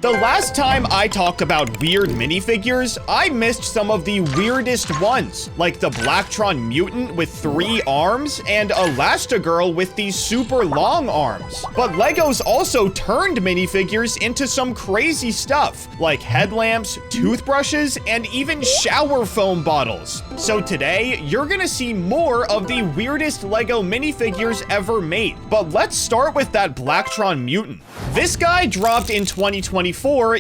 The last time I talked about weird minifigures, I missed some of the weirdest ones, like the Blacktron mutant with 3 arms and Elastigirl with these super long arms. But Legos also turned minifigures into some crazy stuff, like headlamps, toothbrushes, and even shower foam bottles. So today, you're gonna see more of the weirdest Lego minifigures ever made. But let's start with that Blacktron mutant. This guy dropped in 2024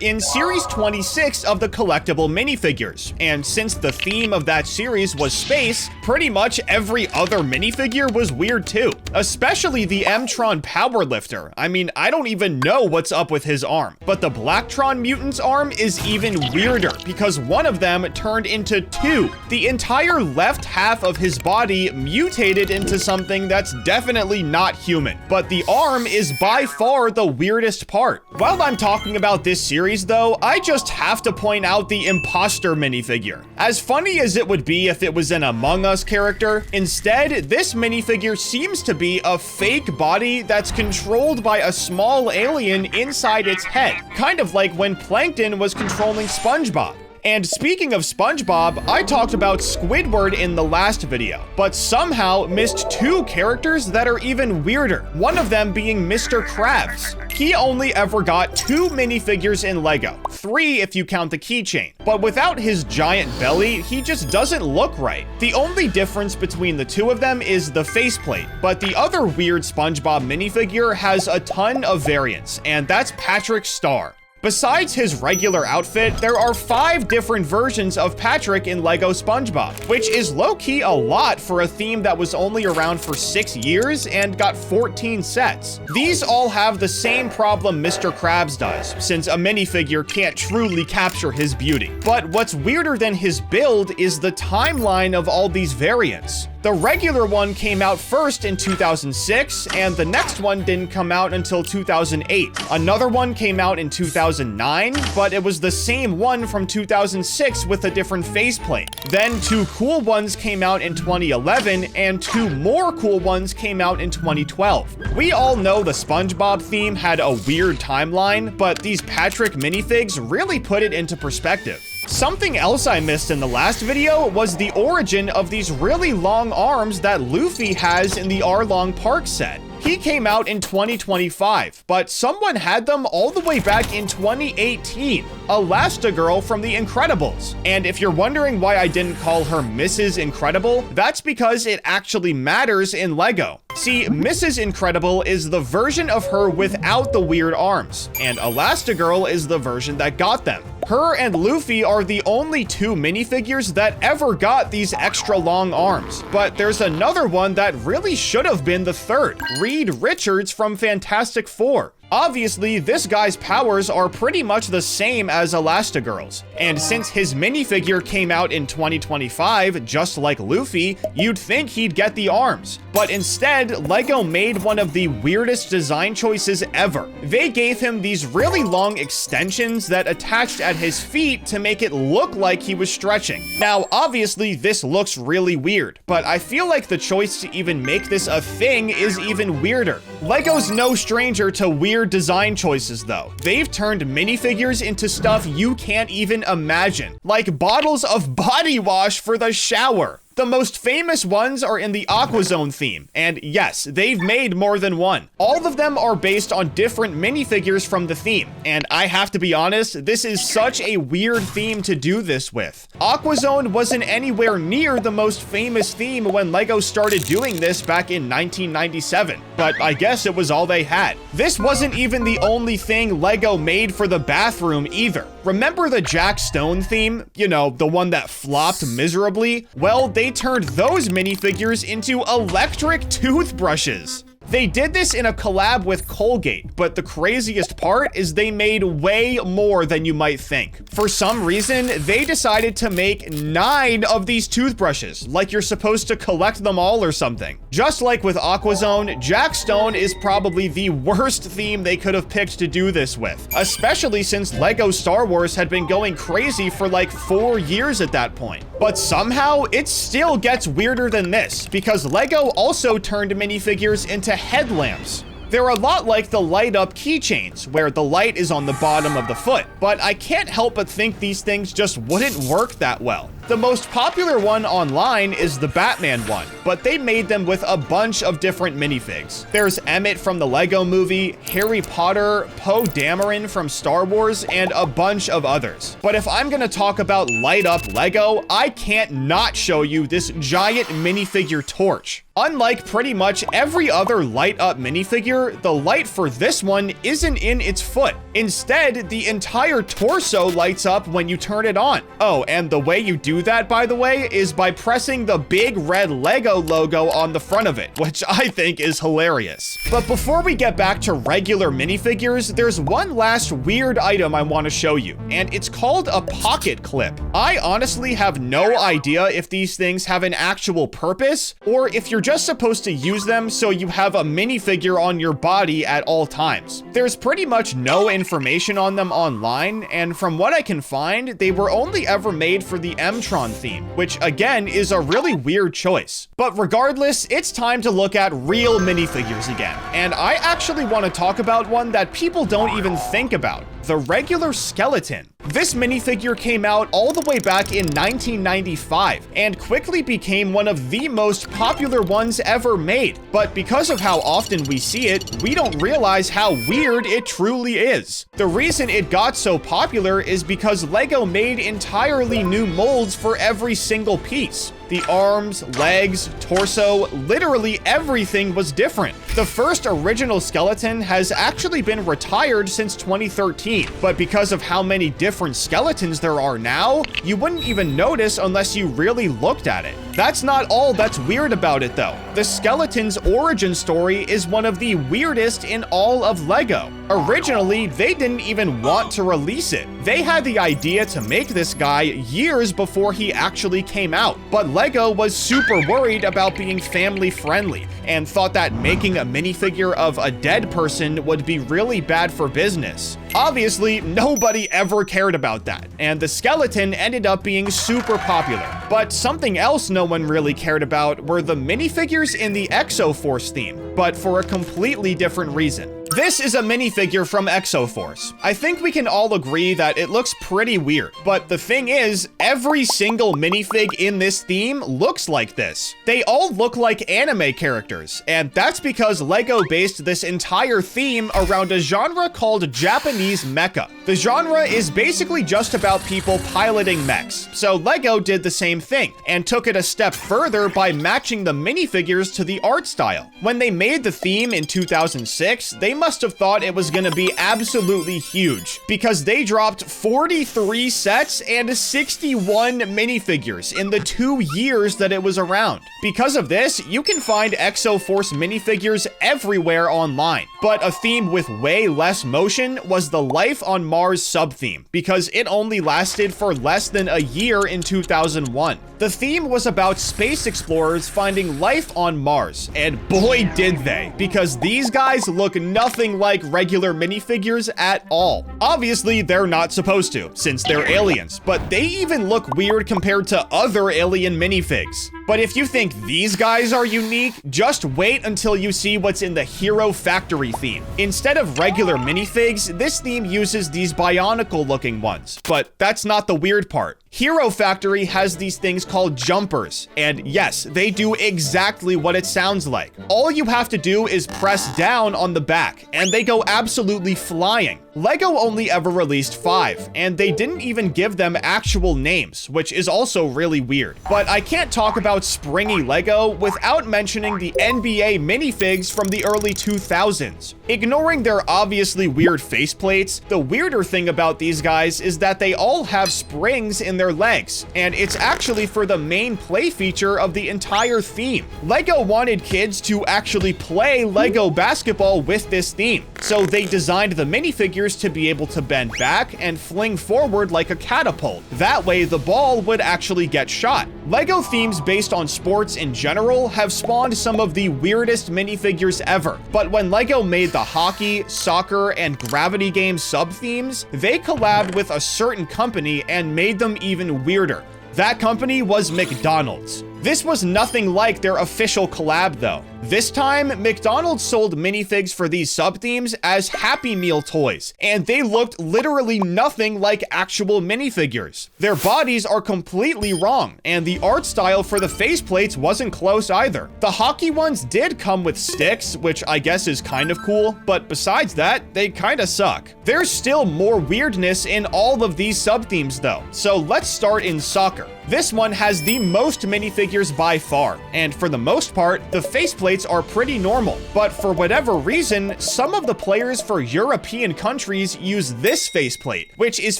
in Series 26 of the collectible minifigures, and since the theme of that series was space, pretty much every other minifigure was weird too, especially the M-Tron powerlifter. I mean, I don't even know what's up with his arm, but the Blacktron mutant's arm is even weirder because one of them turned into 2. The entire left half of his body mutated into something that's definitely not human, but the arm is by far the weirdest part. While I'm talking about this series though, I just have to point out the imposter minifigure. As funny as it would be if it was an Among Us character, instead, this minifigure seems to be a fake body that's controlled by a small alien inside its head, kind of like when Plankton was controlling Spongebob. And speaking of Spongebob, I talked about Squidward in the last video, but somehow missed 2 characters that are even weirder, one of them being Mr. Krabs. He only ever got 2 minifigures in Lego, 3 if you count the keychain, but without his giant belly, he just doesn't look right. The only difference between the 2 of them is the faceplate, but the other weird SpongeBob minifigure has a ton of variants, and that's Patrick Star. Besides his regular outfit, there are 5 different versions of Patrick in Lego SpongeBob, which is low-key a lot for a theme that was only around for 6 years and got 14 sets. These all have the same problem Mr. Krabs does, since a minifigure can't truly capture his beauty. But what's weirder than his build is the timeline of all these variants. The regular one came out first in 2006, and the next one didn't come out until 2008. Another one came out in 2009, but it was the same one from 2006 with a different faceplate. Then 2 cool ones came out in 2011, and 2 more cool ones came out in 2012. We all know the SpongeBob theme had a weird timeline, but these Patrick minifigs really put it into perspective. Something else I missed in the last video was the origin of these really long arms that Luffy has in the Arlong Park set. He came out in 2025, but someone had them all the way back in 2018. Elastigirl from The Incredibles. And if you're wondering why I didn't call her Mrs. Incredible, that's because it actually matters in Lego. See, Mrs. Incredible is the version of her without the weird arms, and Elastigirl is the version that got them. Her and Luffy are the only 2 minifigures that ever got these extra long arms, but there's another one that really should have been the 3rd, Reed Richards from Fantastic Four. Obviously, this guy's powers are pretty much the same as Elastigirl's, and since his minifigure came out in 2025, just like Luffy, you'd think he'd get the arms. But instead, Lego made one of the weirdest design choices ever. They gave him these really long extensions that attached at his feet to make it look like he was stretching. Now, obviously, this looks really weird, but I feel like the choice to even make this a thing is even weirder. Lego's no stranger to weird design choices though. They've turned minifigures into stuff you can't even imagine, like bottles of body wash for the shower. The most famous ones are in the Aquazone theme, and yes, they've made more than one. All of them are based on different minifigures from the theme, and I have to be honest, this is such a weird theme to do this with. Aquazone wasn't anywhere near the most famous theme when Lego started doing this back in 1997, but I guess it was all they had. This wasn't even the only thing Lego made for the bathroom either. Remember the Jack Stone theme? You know, the one that flopped miserably? Well, they turned those minifigures into electric toothbrushes. They did this in a collab with Colgate, but the craziest part is they made way more than you might think. For some reason, they decided to make 9 of these toothbrushes, like you're supposed to collect them all or something. Just like with Aquazone, Jack Stone is probably the worst theme they could have picked to do this with, especially since Lego Star Wars had been going crazy for like 4 years at that point. But somehow, it still gets weirder than this, because Lego also turned minifigures into headlamps. They're a lot like the light-up keychains, where the light is on the bottom of the foot, but I can't help but think these things just wouldn't work that well. The most popular one online is the Batman one, but they made them with a bunch of different minifigs. There's Emmett from the Lego Movie, Harry Potter, Poe Dameron from Star Wars, and a bunch of others. But if I'm gonna talk about light-up Lego, I can't not show you this giant minifigure torch. Unlike pretty much every other light-up minifigure, the light for this one isn't in its foot. Instead, the entire torso lights up when you turn it on. Oh, and the way you do that, by the way, is by pressing the big red Lego logo on the front of it, which I think is hilarious. But before we get back to regular minifigures, there's one last weird item I want to show you, and it's called a pocket clip. I honestly have no idea if these things have an actual purpose, or if you're just supposed to use them so you have a minifigure on your body at all times. There's pretty much no information on them online, and from what I can find, they were only ever made for the M-Tron theme, which again is a really weird choice. But regardless, it's time to look at real minifigures again, and I actually want to talk about one that people don't even think about: the regular skeleton. This minifigure came out all the way back in 1995 and quickly became one of the most popular ones ever made. But because of how often we see it, we don't realize how weird it truly is. The reason it got so popular is because Lego made entirely new molds for every single piece. The arms, legs, torso, literally everything was different. The first original skeleton has actually been retired since 2013, but because of how many different skeletons there are now, you wouldn't even notice unless you really looked at it. That's not all that's weird about it though. The skeleton's origin story is one of the weirdest in all of Lego. Originally, they didn't even want to release it. They had the idea to make this guy years before he actually came out, but Lego was super worried about being family friendly and thought that making a minifigure of a dead person would be really bad for business. Obviously, nobody ever cared about that, and the skeleton ended up being super popular. But something else no one really cared about were the minifigures in the Exo-Force theme, but for a completely different reason. This is a minifigure from Exo-Force. I think we can all agree that it looks pretty weird, but the thing is, every single minifig in this theme looks like this. They all look like anime characters, and that's because Lego based this entire theme around a genre called Japanese mecha. The genre is basically just about people piloting mechs, so Lego did the same thing, and took it a step further by matching the minifigures to the art style. When they made the theme in 2006, they must have thought it was gonna be absolutely huge, because they dropped 43 sets and 61 minifigures in the 2 years that it was around. Because of this, you can find Exo-Force minifigures everywhere online, but a theme with way less motion was the Life on Mars sub-theme, because it only lasted for less than a year in 2001. The theme was about space explorers finding life on Mars, and boy did they, because these guys look nothing like regular minifigures at all. Obviously, they're not supposed to, since they're aliens, but they even look weird compared to other alien minifigs. But if you think these guys are unique, just wait until you see what's in the Hero Factory theme. Instead of regular minifigs, this theme uses these bionicle-looking ones, but that's not the weird part. Hero Factory has these things called jumpers, and yes, they do exactly what it sounds like. All you have to do is press down on the back, and they go absolutely flying. Lego only ever released 5, and they didn't even give them actual names, which is also really weird. But I can't talk about springy Lego without mentioning the NBA minifigs from the early 2000s. Ignoring their obviously weird faceplates, the weirder thing about these guys is that they all have springs in their legs, and it's actually for the main play feature of the entire theme. Lego wanted kids to actually play Lego basketball with this theme, so they designed the minifigures to be able to bend back and fling forward like a catapult. That way, the ball would actually get shot. Lego themes based on sports in general have spawned some of the weirdest minifigures ever, but when Lego made the hockey, soccer, and gravity game sub-themes, they collabed with a certain company and made them even weirder. That company was McDonald's. This was nothing like their official collab though. This time, McDonald's sold minifigs for these sub-themes as Happy Meal toys, and they looked literally nothing like actual minifigures. Their bodies are completely wrong, and the art style for the faceplates wasn't close either. The hockey ones did come with sticks, which I guess is kind of cool, but besides that, they kinda suck. There's still more weirdness in all of these sub-themes though, so let's start in soccer. This one has the most minifigures by far, and for the most part, the faceplates are pretty normal. But for whatever reason, some of the players for European countries use this faceplate, which is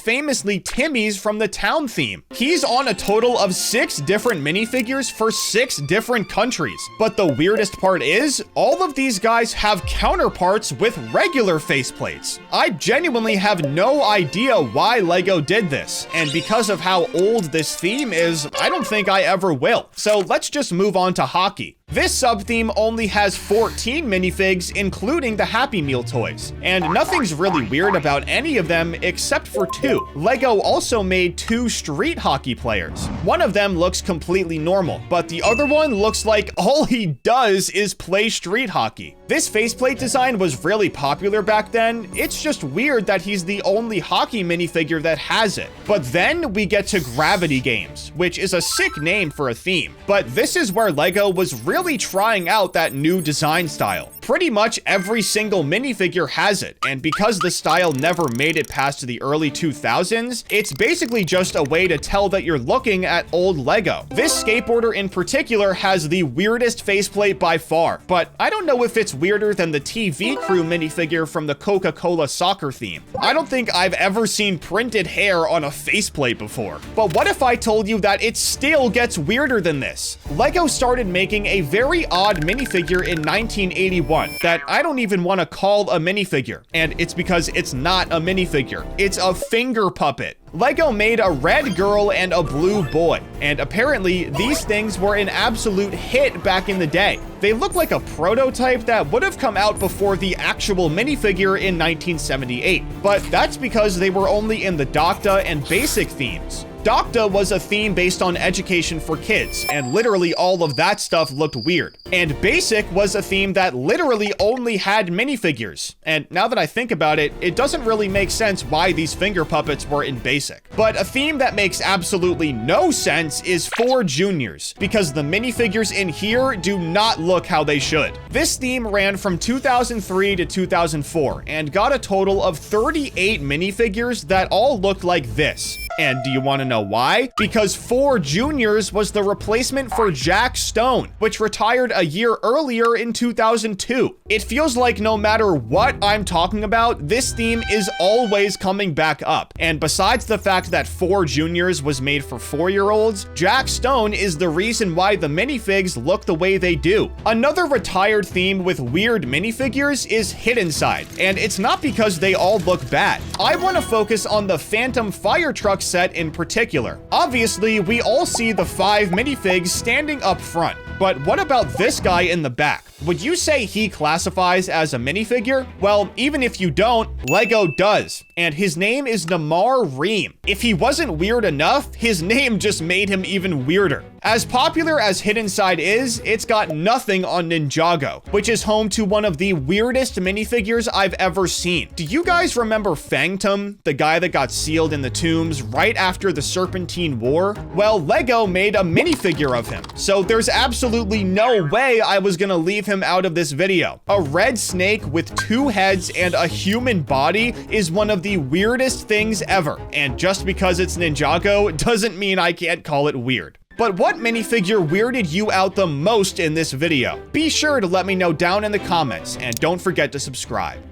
famously Timmy's from the town theme. He's on a total of 6 different minifigures for 6 different countries. But the weirdest part is, all of these guys have counterparts with regular faceplates. I genuinely have no idea why LEGO did this, and because of how old this theme is, I don't think I ever will. So let's just move on to hockey. This sub-theme only has 14 minifigs, including the Happy Meal toys. And nothing's really weird about any of them except for 2. LEGO also made 2 street hockey players. One of them looks completely normal, but the other one looks like all he does is play street hockey. This faceplate design was really popular back then. It's just weird that he's the only hockey minifigure that has it. But then we get to Gravity Games, which is a sick name for a theme. But this is where LEGO was really trying out that new design style. Pretty much every single minifigure has it, and because the style never made it past the early 2000s, it's basically just a way to tell that you're looking at old LEGO. This skateboarder in particular has the weirdest faceplate by far, but I don't know if it's weirder than the TV crew minifigure from the Coca-Cola soccer theme. I don't think I've ever seen printed hair on a faceplate before. But what if I told you that it still gets weirder than this? LEGO started making a very odd minifigure in 1981 that I don't even want to call a minifigure, and it's because it's not a minifigure. It's a finger puppet. LEGO made a red girl and a blue boy, and apparently these things were an absolute hit back in the day. They look like a prototype that would have come out before the actual minifigure in 1978, but that's because they were only in the Docta and Basic themes. Docta was a theme based on education for kids, and literally all of that stuff looked weird. And Basic was a theme that literally only had minifigures. And now that I think about it, it doesn't really make sense why these finger puppets were in Basic. But a theme that makes absolutely no sense is for Juniors, because the minifigures in here do not look how they should. This theme ran from 2003 to 2004, and got a total of 38 minifigures that all looked like this. And do you want to know why? Because 4 Juniors was the replacement for Jack Stone, which retired a year earlier in 2002. It feels like no matter what I'm talking about, this theme is always coming back up. And besides the fact that 4 Juniors was made for 4-year-olds, Jack Stone is the reason why the minifigs look the way they do. Another retired theme with weird minifigures is Hidden Side, and it's not because they all look bad. I want to focus on the Phantom Fire Truck set in particular. Obviously, we all see the 5 minifigs standing up front, but what about this guy in the back? Would you say he classifies as a minifigure? Well, even if you don't, LEGO does, and his name is Namar Reem. If he wasn't weird enough, his name just made him even weirder. As popular as Hidden Side is, it's got nothing on Ninjago, which is home to one of the weirdest minifigures I've ever seen. Do you guys remember Fangtum, the guy that got sealed in the tombs right after the Serpentine War? Well, LEGO made a minifigure of him, so there's absolutely no way I was gonna leave him out of this video. A red snake with 2 heads and a human body is one of the weirdest things ever, and just because it's Ninjago doesn't mean I can't call it weird. But what minifigure weirded you out the most in this video? Be sure to let me know down in the comments, and don't forget to subscribe.